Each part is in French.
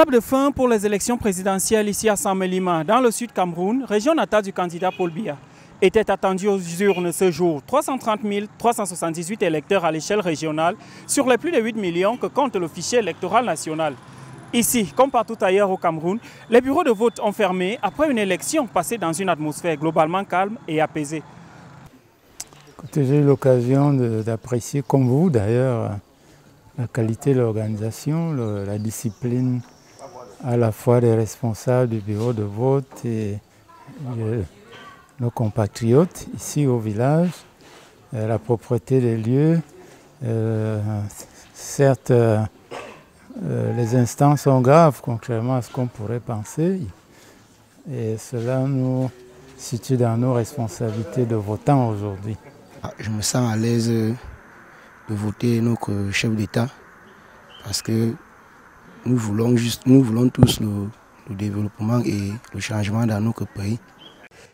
Clap de fin pour les élections présidentielles ici à Samelima, dans le sud Cameroun, région natale du candidat Paul Biya. Étaient attendus aux urnes ce jour 330 378 électeurs à l'échelle régionale sur les plus de 8 millions que compte le fichier électoral national. Ici, comme partout ailleurs au Cameroun, les bureaux de vote ont fermé après une élection passée dans une atmosphère globalement calme et apaisée. J'ai eu l'occasion d'apprécier, comme vous d'ailleurs, la qualité de l'organisation, la discipline à la fois des responsables du bureau de vote et nos compatriotes ici au village, la propreté des lieux. Certes, les instants sont graves, contrairement à ce qu'on pourrait penser, et cela nous situe dans nos responsabilités de votants aujourd'hui. Je me sens à l'aise de voter notre chef d'État parce que nous voulons tous le développement et le changement dans notre pays.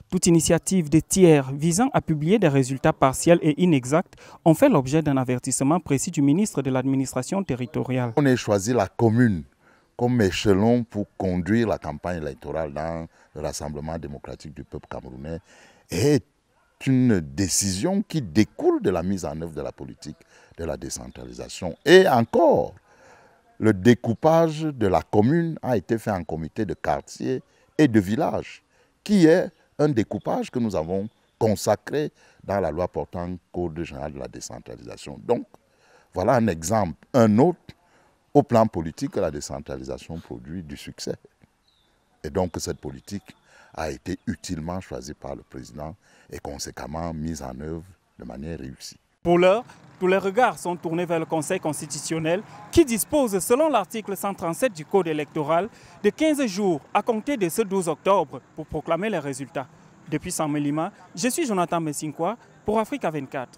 Toute initiative de tiers visant à publier des résultats partiels et inexacts ont fait l'objet d'un avertissement précis du ministre de l'administration territoriale. On a choisi la commune comme échelon pour conduire la campagne électorale dans le Rassemblement démocratique du peuple camerounais est une décision qui découle de la mise en œuvre de la politique de la décentralisation. Et encore, le découpage de la commune a été fait en comité de quartier et de village, qui est un découpage que nous avons consacré dans la loi portant Code général de la décentralisation. Donc, voilà un exemple, un autre, au plan politique, que la décentralisation produit du succès. Et donc, cette politique a été utilement choisie par le président et conséquemment mise en œuvre de manière réussie. Pour l'heure, tous les regards sont tournés vers le Conseil constitutionnel qui dispose, selon l'article 137 du Code électoral, de 15 jours à compter de ce 12 octobre pour proclamer les résultats. Depuis Samelima, je suis Jonathan Messinkwa pour Africa 24.